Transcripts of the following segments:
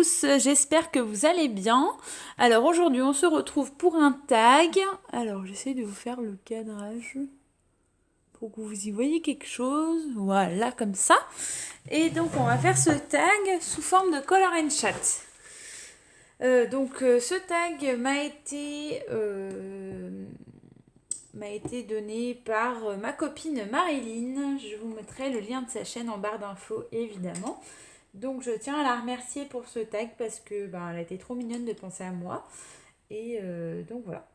tous, j'espère que vous allez bien. Alors aujourd'hui on se retrouve pour un tag. Alors j'essaie de vous faire le cadrage pour que vous y voyez quelque chose. Voilà, comme ça. Et donc on va faire ce tag sous forme de color and chat. Ce tag m'a été donné par ma copine Marilyn. Je vous mettrai le lien de sa chaîne en barre d'infos évidemment. Donc je tiens à la remercier pour ce tag parce que elle a été trop mignonne de penser à moi. Et donc voilà.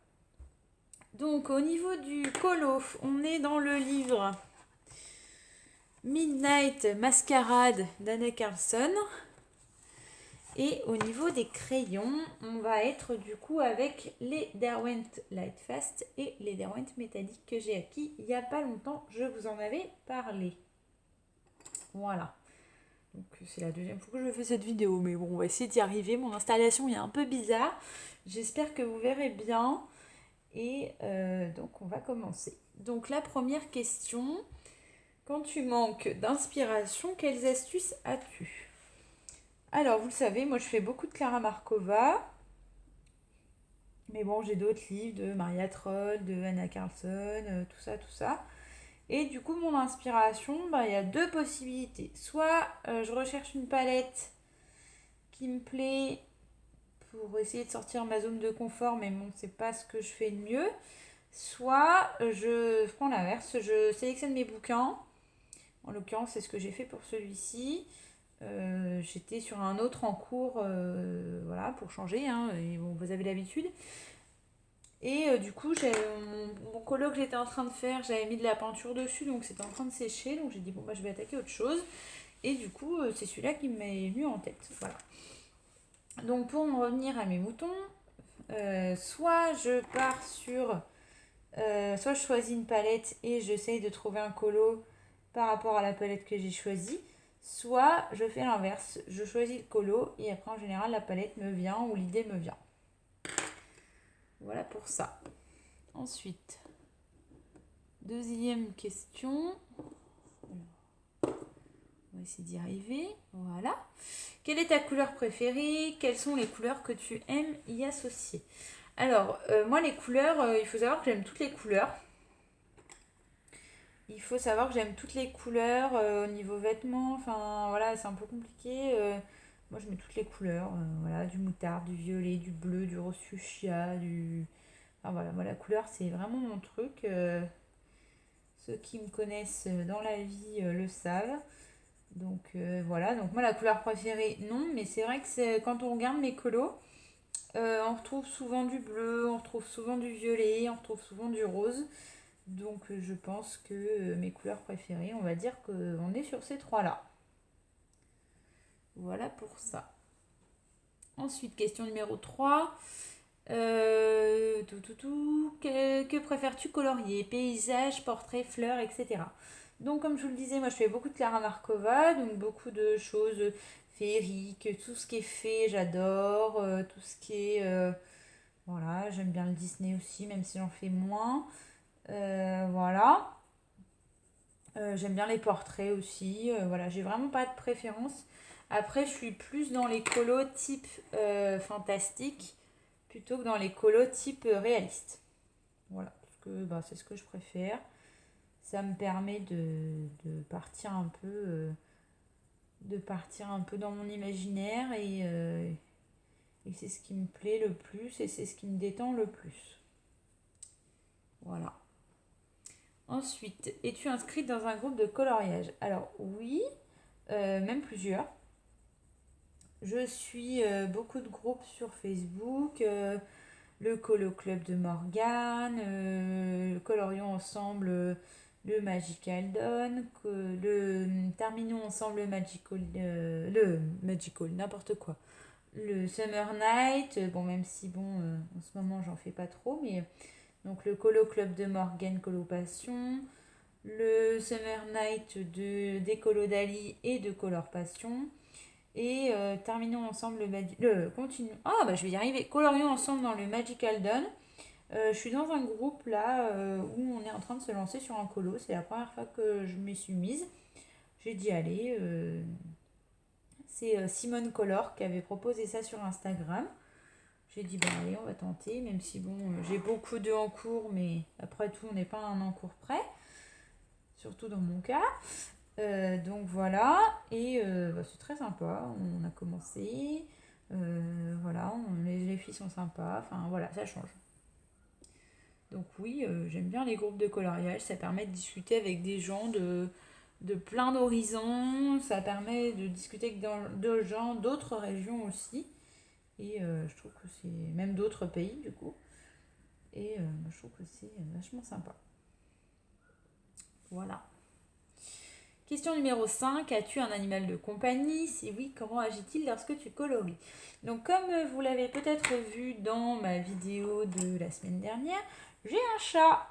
Donc au niveau du colo, on est dans le livre Midnight Masquerade d'Anna Carlson. Et au niveau des crayons, on va être du coup avec les Derwent Lightfast et les Derwent métalliques que j'ai acquis il n'y a pas longtemps. Je vous en avais parlé. Voilà. Donc c'est la deuxième fois que je fais cette vidéo, mais bon, on va essayer d'y arriver. Mon installation est un peu bizarre. J'espère que vous verrez bien. Et donc on va commencer. Donc la première question, quand tu manques d'inspiration, quelles astuces as-tu? Alors vous le savez, moi je fais beaucoup de Clara Markova. Mais bon, j'ai d'autres livres de Maria Troll, de Anna Carlson, tout ça, tout ça. Et du coup, mon inspiration, il y a deux possibilités. Soit je recherche une palette qui me plaît pour essayer de sortir ma zone de confort, mais bon, c'est pas ce que je fais de mieux. Soit je prends l'inverse, je sélectionne mes bouquins. En l'occurrence, c'est ce que j'ai fait pour celui-ci. J'étais sur un autre en cours, voilà, pour changer, hein, et bon, vous avez l'habitude. Et du coup, mon colo que j'étais en train de faire, j'avais mis de la peinture dessus, donc c'était en train de sécher. Donc j'ai dit, bon, je vais attaquer autre chose. Et du coup, c'est celui-là qui m'est venu en tête. Voilà. Donc pour en revenir à mes moutons, soit je pars sur... soit je choisis une palette et j'essaye de trouver un colo par rapport à la palette que j'ai choisie. Soit je fais l'inverse, je choisis le colo et après en général la palette me vient ou l'idée me vient. Voilà pour ça. Ensuite, deuxième question. On va essayer d'y arriver. Voilà. Quelle est ta couleur préférée? Quelles sont les couleurs que tu aimes y associer? Alors, moi, les couleurs, il faut savoir que j'aime toutes les couleurs. Il faut savoir que j'aime toutes les couleurs au niveau vêtements. Enfin, voilà, c'est un peu compliqué. Moi, je mets toutes les couleurs. Voilà, du moutarde, du violet, du bleu, du rose fuchsia, du... Enfin, voilà, moi, la couleur, c'est vraiment mon truc. Ceux qui me connaissent dans la vie le savent. Donc voilà, donc moi la couleur préférée, non, mais c'est vrai que quand on regarde mes colos, on retrouve souvent du bleu, on retrouve souvent du violet, on retrouve souvent du rose. Donc je pense que mes couleurs préférées, on va dire qu'on est sur ces trois-là. Voilà pour ça. Ensuite, question numéro 3. Que préfères-tu colorier? Paysage, portrait, fleurs, etc. Donc comme je vous le disais, moi je fais beaucoup de Clara Markova, donc beaucoup de choses féeriques, tout ce qui est fée, j'adore, tout ce qui est... voilà, j'aime bien le Disney aussi, même si j'en fais moins. Voilà. J'aime bien les portraits aussi. Voilà, j'ai vraiment pas de préférence. Après, je suis plus dans les colos type fantastique plutôt que dans les colos type réaliste. Voilà, parce que c'est ce que je préfère. Ça me permet de partir un peu dans mon imaginaire et c'est ce qui me plaît le plus et c'est ce qui me détend le plus. Voilà. Ensuite, es-tu inscrite dans un groupe de coloriage? Alors oui, même plusieurs. Je suis beaucoup de groupes sur Facebook, le Colo Club de Morgane, le Colorions Ensemble, le Magical Dawn, Terminons Ensemble le Magical, n'importe quoi. Le Summer Night, bon même si en ce moment j'en fais pas trop, mais donc le Colo Club de Morgane, Colo Passion, le Summer Night des Colo Dali et de Color Passion. Et terminons ensemble je vais y arriver. Colorions ensemble dans le Magical Dawn. Je suis dans un groupe là où on est en train de se lancer sur un colo. C'est la première fois que je m'y suis mise. J'ai dit allez, C'est Simone Color qui avait proposé ça sur Instagram. J'ai dit, allez, on va tenter, même si bon, j'ai beaucoup d'œufs en cours, mais après tout, on n'est pas un en cours près, surtout dans mon cas. Donc voilà, et c'est très sympa, on a commencé, voilà, les filles sont sympas, enfin voilà, ça change. Donc oui, j'aime bien les groupes de coloriage, ça permet de discuter avec des gens de plein d'horizons, ça permet de discuter avec de gens d'autres régions aussi, et je trouve que c'est même d'autres pays du coup, et je trouve que c'est vachement sympa. Voilà. Question numéro 5. As-tu un animal de compagnie? Si oui, comment agit-il lorsque tu colories? Donc comme vous l'avez peut-être vu dans ma vidéo de la semaine dernière, j'ai un chat,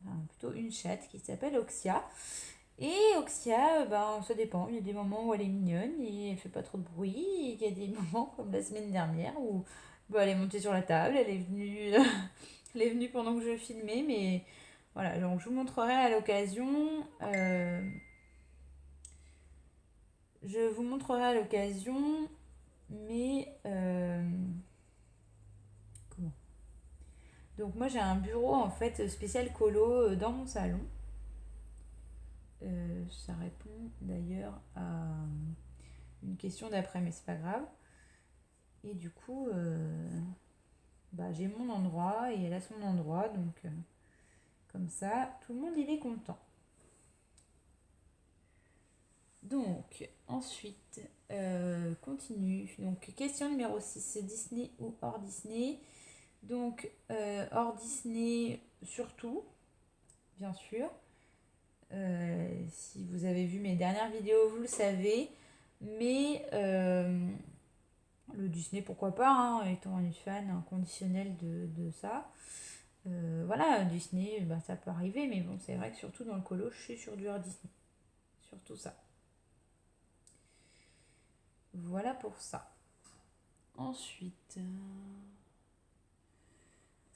enfin, plutôt une chatte qui s'appelle Oxia. Et Oxia, ça dépend. Il y a des moments où elle est mignonne et elle fait pas trop de bruit. Et il y a des moments comme la semaine dernière où elle est montée sur la table, elle est venue, elle est venue pendant que je filmais, mais voilà. Donc je vous montrerai à l'occasion. Je vous montrerai à l'occasion, mais comment? Donc moi j'ai un bureau en fait spécial colo dans mon salon. Ça répond d'ailleurs à une question d'après, mais c'est pas grave. Et du coup, j'ai mon endroit et elle a son endroit, donc comme ça, tout le monde il est content. Donc, ensuite, continue. Donc, question numéro 6, Disney ou hors Disney? Donc, hors Disney surtout, bien sûr. Si vous avez vu mes dernières vidéos, vous le savez. Mais le Disney, pourquoi pas, hein, étant une fan inconditionnelle de ça. Voilà, Disney, ça peut arriver, mais bon, c'est vrai que surtout dans le colo, je suis sur du hors Disney. Surtout ça. Voilà pour ça. Ensuite,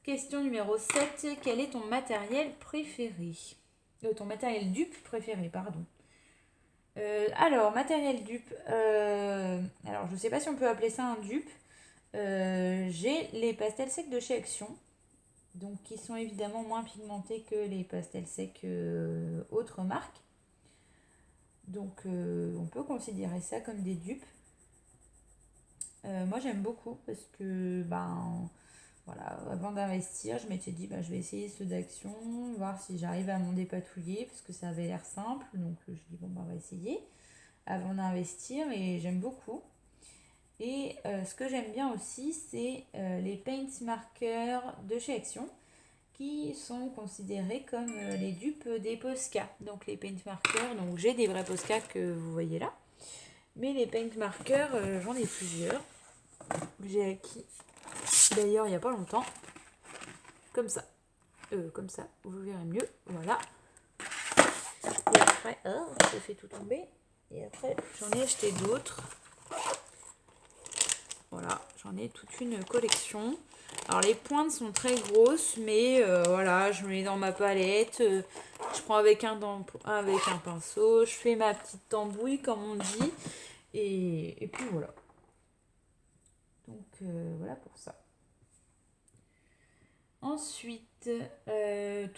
question numéro 7. Quel est ton matériel préféré? Ton matériel dupe préféré, pardon. Alors, matériel dupe. Alors, je sais pas si on peut appeler ça un dupe. J'ai les pastels secs de chez Action. Donc, qui sont évidemment moins pigmentés que les pastels secs autres marques. Donc, on peut considérer ça comme des dupes. Moi, j'aime beaucoup parce que, voilà, avant d'investir, je m'étais dit, je vais essayer ceux d'Action, voir si j'arrive à m'en dépatouiller parce que ça avait l'air simple. Donc, je dis, on va essayer avant d'investir et j'aime beaucoup. Et ce que j'aime bien aussi, c'est les paint markers de chez Action qui sont considérés comme les dupes des Posca. Donc les paint markers, donc j'ai des vrais Posca que vous voyez là. Mais les paint markers, j'en ai plusieurs. J'ai acquis d'ailleurs il n'y a pas longtemps. Comme ça. Comme ça, vous verrez mieux. Voilà. Et après, je fais tout tomber. Et après, j'en ai acheté d'autres. Voilà, j'en ai toute une collection. Alors les pointes sont très grosses, mais voilà, je mets dans ma palette. Je prends avec un pinceau, je fais ma petite tambouille comme on dit. Et puis voilà. Donc voilà pour ça. Ensuite, je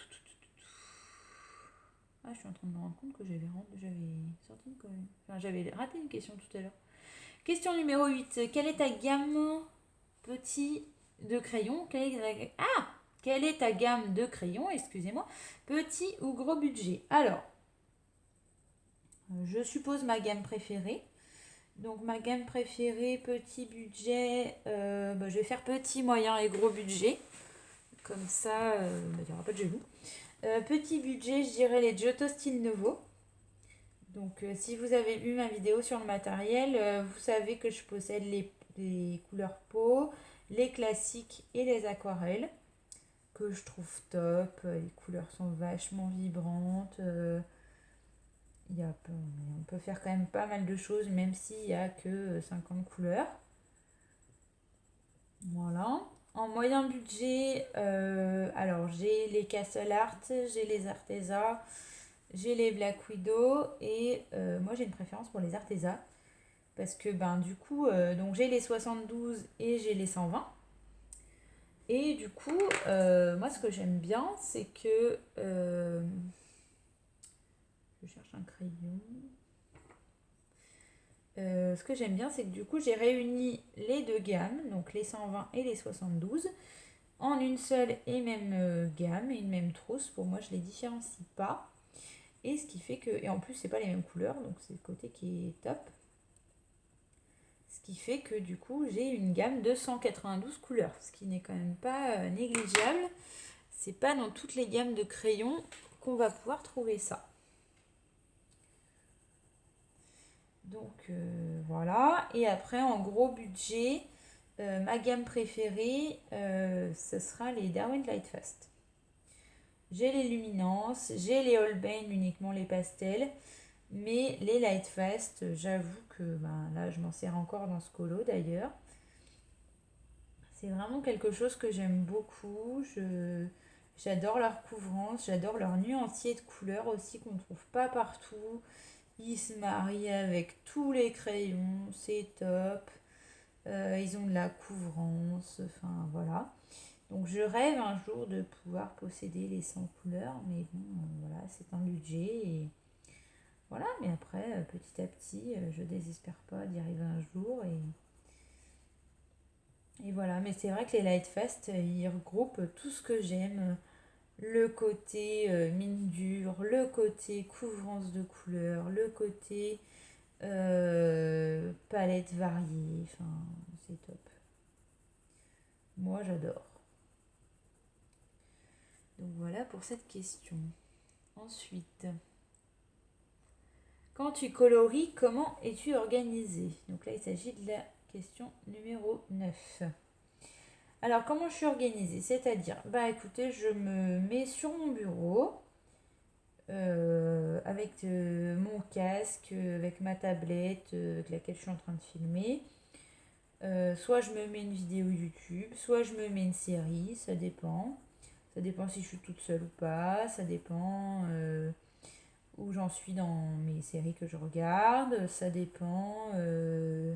suis en train de me rendre compte que j'avais sorti une colle. Enfin, j'avais raté une question tout à l'heure. Question numéro 8. Quelle est ta gamme petit de crayons? Quelle est ta gamme de crayons, excusez-moi, petit ou gros budget? Alors, je suppose ma gamme préférée. Donc ma gamme préférée, petit budget, je vais faire petit, moyen et gros budget. Comme ça, il n'y aura pas de jaloux. Petit budget, je dirais les Giotto Style Nouveau. Donc si vous avez vu ma vidéo sur le matériel, vous savez que je possède les couleurs peau, les classiques et les aquarelles, que je trouve top. Les couleurs sont vachement vibrantes. On peut faire quand même pas mal de choses, même s'il n'y a que 50 couleurs. Voilà. En moyen budget, alors j'ai les Castle Art, j'ai les Arteza, j'ai les Black Widow et moi j'ai une préférence pour les Arteza. Parce que ben du coup, donc j'ai les 72 et j'ai les 120. Et du coup, moi ce que j'aime bien, c'est que... je cherche un crayon. Ce que j'aime bien, c'est que du coup, j'ai réuni les deux gammes, donc les 120 et les 72, en une seule et même gamme et une même trousse. Pour moi, je les différencie pas. Et ce qui fait que... Et en plus, c'est pas les mêmes couleurs, donc c'est le côté qui est top. Ce qui fait que du coup, j'ai une gamme de 192 couleurs, ce qui n'est quand même pas négligeable. C'est pas dans toutes les gammes de crayons qu'on va pouvoir trouver ça. Donc voilà. Et après, en gros budget, ma gamme préférée, ce sera les Derwent Lightfast. J'ai les Luminance, j'ai les Holbein, uniquement les pastels. Mais les Lightfast, j'avoue que ben, là, je m'en sers encore dans ce colo d'ailleurs. C'est vraiment quelque chose que j'aime beaucoup. J'adore leur couvrance, j'adore leur nuancier de couleurs aussi qu'on ne trouve pas partout. Ils se marient avec tous les crayons, c'est top. Ils ont de la couvrance, enfin voilà. Donc je rêve un jour de pouvoir posséder les 100 couleurs, mais bon, voilà, c'est un budget et voilà. Mais après, petit à petit, je désespère pas d'y arriver un jour et voilà. Mais c'est vrai que les Lightfast, ils regroupent tout ce que j'aime. Le côté mine dure, le côté couvrance de couleurs, le côté palette variée, enfin c'est top. Moi j'adore. Donc voilà pour cette question. Ensuite, quand tu colories, comment es-tu organisé? Donc là il s'agit de la question numéro 9. Alors comment je suis organisée? C'est-à-dire, bah écoutez, je me mets sur mon bureau. Avec mon casque, avec ma tablette avec laquelle je suis en train de filmer. Soit je me mets une vidéo YouTube, soit je me mets une série, ça dépend. Ça dépend si je suis toute seule ou pas, ça dépend où j'en suis dans mes séries que je regarde, ça dépend de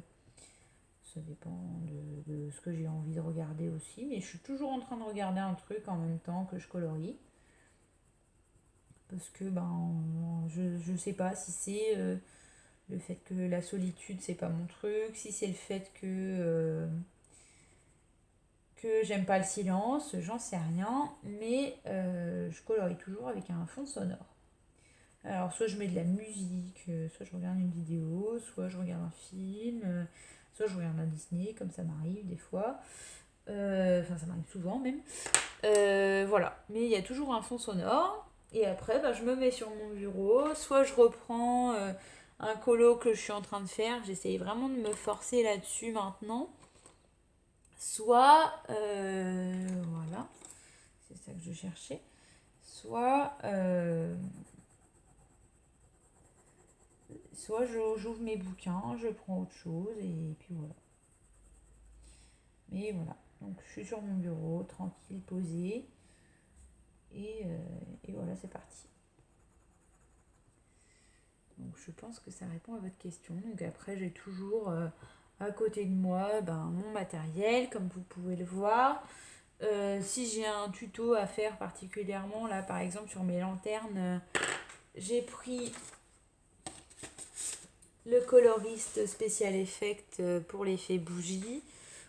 ce que j'ai envie de regarder aussi, mais je suis toujours en train de regarder un truc en même temps que je colorie. Parce que ben, je sais pas si c'est le fait que la solitude c'est pas mon truc, si c'est le fait que j'aime pas le silence, j'en sais rien, mais je colorie toujours avec un fond sonore. Alors soit je mets de la musique, soit je regarde une vidéo, soit je regarde un film, soit je regarde un Disney, comme ça m'arrive des fois. Enfin ça m'arrive souvent même. Voilà, mais il y a toujours un fond sonore. Et après, bah, je me mets sur mon bureau, soit je reprends un colo que je suis en train de faire, j'essaye vraiment de me forcer là-dessus maintenant. Soit, voilà, c'est ça que je cherchais. Soit j'ouvre mes bouquins, je prends autre chose et puis voilà. Mais voilà, donc je suis sur mon bureau, tranquille, posée. Et voilà, c'est parti. Donc je pense que ça répond à votre question. Donc après j'ai toujours à côté de moi mon matériel comme vous pouvez le voir. Si j'ai un tuto à faire particulièrement, là par exemple sur mes lanternes, j'ai pris le coloriste Special Effect pour l'effet bougie.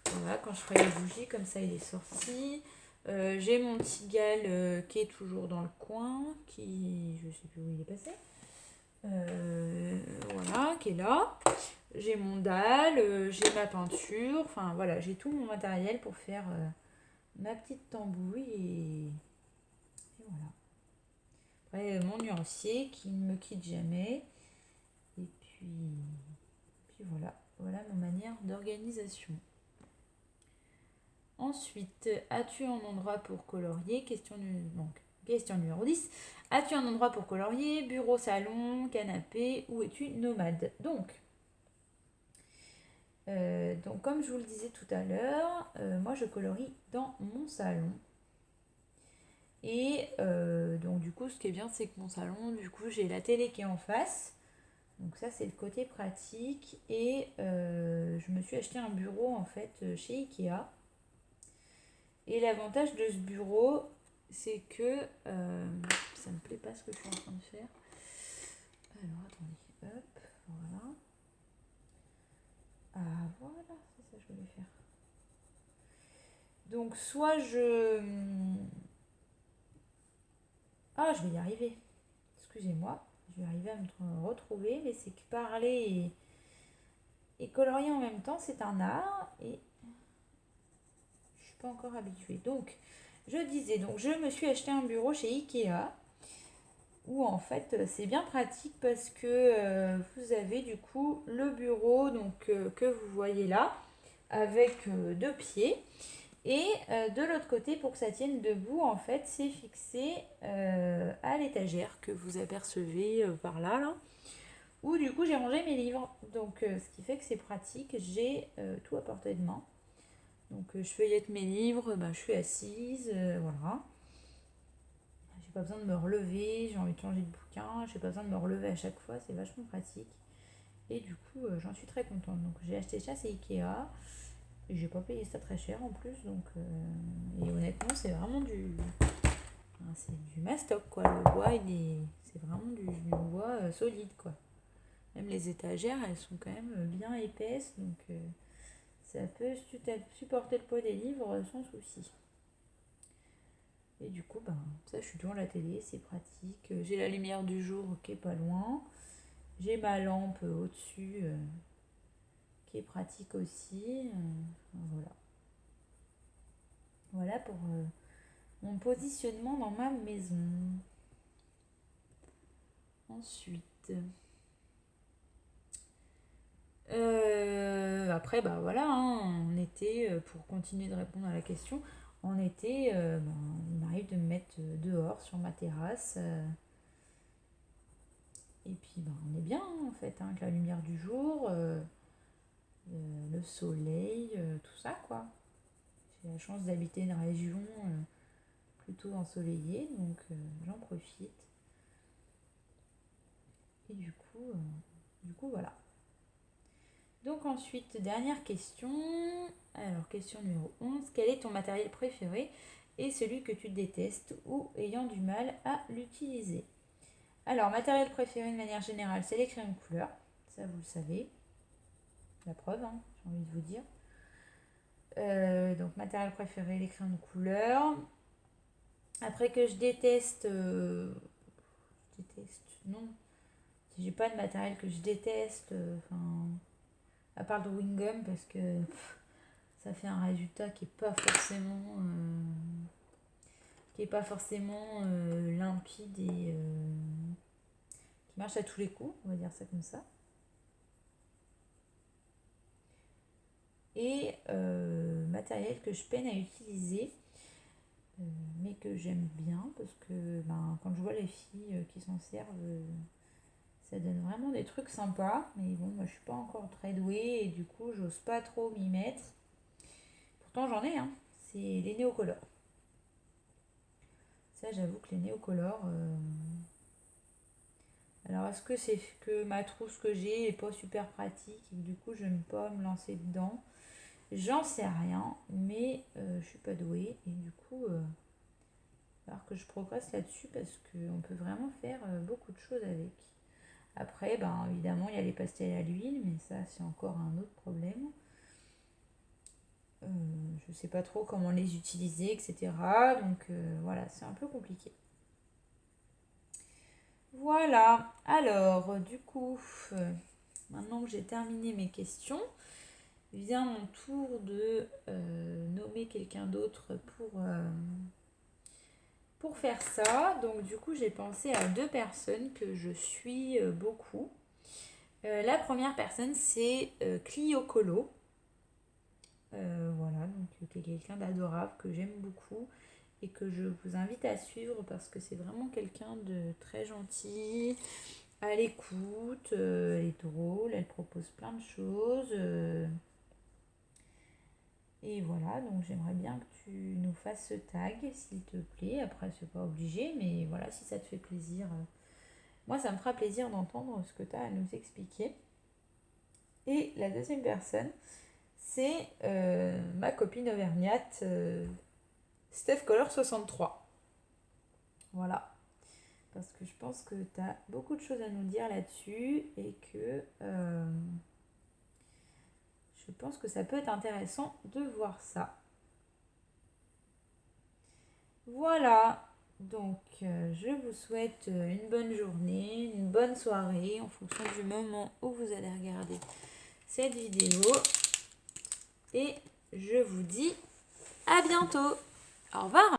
Voilà, quand je ferai les bougies, comme ça il est sorti. J'ai mon Tigal qui est toujours dans le coin, qui je sais plus où il est passé. Voilà, qui est là. J'ai mon dalle, j'ai ma peinture, enfin voilà, j'ai tout mon matériel pour faire ma petite tambouille et voilà. Après, mon nuancier qui ne me quitte jamais. Et puis voilà, voilà ma manière d'organisation. Ensuite, as-tu un endroit pour colorier? Question numéro 10. As-tu un endroit pour colorier? Bureau, salon, canapé, ou es-tu nomade? Donc, comme je vous le disais tout à l'heure, moi je colorie dans mon salon. Et donc du coup, ce qui est bien, c'est que mon salon, du coup, j'ai la télé qui est en face. Donc ça, c'est le côté pratique. Et je me suis acheté un bureau en fait chez Ikea. Et l'avantage de ce bureau, c'est que ça me plaît pas ce que je suis en train de faire. Alors attendez, hop, voilà. Ah voilà, c'est ça que je voulais faire. Donc soit je... Ah, je vais y arriver. Excusez-moi, je vais arriver à me retrouver, mais c'est que parler et colorier en même temps, c'est un art et je suis pas encore habituée. Donc, je disais, donc je me suis acheté un bureau chez Ikea où en fait c'est bien pratique parce que vous avez du coup le bureau donc que vous voyez là avec deux pieds. Et de l'autre côté, pour que ça tienne debout, en fait, c'est fixé à l'étagère que vous apercevez par là, là, où du coup j'ai rangé mes livres. Donc, ce qui fait que c'est pratique, j'ai tout à portée de main. Donc, je feuillette mes livres, ben, je suis assise, voilà. J'ai pas besoin de me relever, j'ai envie de changer de bouquin, j'ai pas besoin de me relever à chaque fois, c'est vachement pratique. Et du coup, j'en suis très contente. Donc, j'ai acheté ça, c'est Ikea. Et j'ai pas payé ça très cher en plus, donc et honnêtement c'est vraiment c'est du mastoc quoi. Le bois c'est vraiment du bois solide quoi. Même les étagères elles sont quand même bien épaisses, donc ça peut supporter le poids des livres sans souci. Et du coup ça je suis devant la télé, c'est pratique. J'ai la lumière du jour qui est pas loin. J'ai ma lampe au-dessus qui est pratique aussi. Voilà. Voilà pour mon positionnement dans ma maison. Ensuite, après, bah voilà, hein, en été, pour continuer de répondre à la question, en été, il m'arrive de me mettre dehors sur ma terrasse. Et puis, on est bien hein, en fait, hein, avec la lumière du jour, le soleil, tout ça quoi. J'ai la chance d'habiter une région plutôt ensoleillée, donc j'en profite. Et du coup voilà. Donc ensuite, dernière question. Alors, question numéro 11. Quel est ton matériel préféré et celui que tu détestes ou ayant du mal à l'utiliser? Alors, matériel préféré de manière générale, c'est les crayons de couleur. Ça, vous le savez. La preuve, hein, j'ai envie de vous dire. Donc, matériel préféré, les crayons de couleur. Après que je déteste... non. J'ai pas de matériel que je déteste. À part le Wingum parce que ça fait un résultat qui est pas forcément limpide et qui marche à tous les coups, on va dire ça comme ça. Et matériel que je peine à utiliser, mais que j'aime bien parce que quand je vois les filles qui s'en servent, ça donne vraiment des trucs sympas. Mais bon, moi je suis pas encore très douée et du coup j'ose pas trop m'y mettre. Pourtant j'en ai, hein. C'est les néocolores. Ça, j'avoue que les néocolores. Alors, est-ce que c'est que ma trousse que j'ai est pas super pratique et que du coup, je n'aime pas me lancer dedans? J'en sais rien, mais je suis pas douée et du coup, alors que je progresse là-dessus parce qu'on peut vraiment faire beaucoup de choses avec. Après, évidemment, il y a les pastels à l'huile, mais ça, c'est encore un autre problème. Je sais pas trop comment les utiliser, etc. Donc voilà, c'est un peu compliqué. Voilà, alors du coup, maintenant que j'ai terminé mes questions, vient mon tour de nommer quelqu'un d'autre pour faire ça. Donc du coup, j'ai pensé à deux personnes que je suis beaucoup. La première personne, c'est Clio Colo. Voilà, donc qui est quelqu'un d'adorable que j'aime beaucoup et que je vous invite à suivre parce que c'est vraiment quelqu'un de très gentil, à l'écoute, elle est drôle, elle propose plein de choses. Et voilà, donc j'aimerais bien que tu nous fasses ce tag, s'il te plaît. Après, c'est pas obligé, mais voilà, si ça te fait plaisir, Moi, ça me fera plaisir d'entendre ce que tu as à nous expliquer. Et la deuxième personne, c'est ma copine auvergnate, Steph Color 63. Voilà. Parce que je pense que tu as beaucoup de choses à nous dire là-dessus et que je pense que ça peut être intéressant de voir ça. Voilà. Donc, je vous souhaite une bonne journée, une bonne soirée en fonction du moment où vous allez regarder cette vidéo. Et je vous dis à bientôt. Au revoir.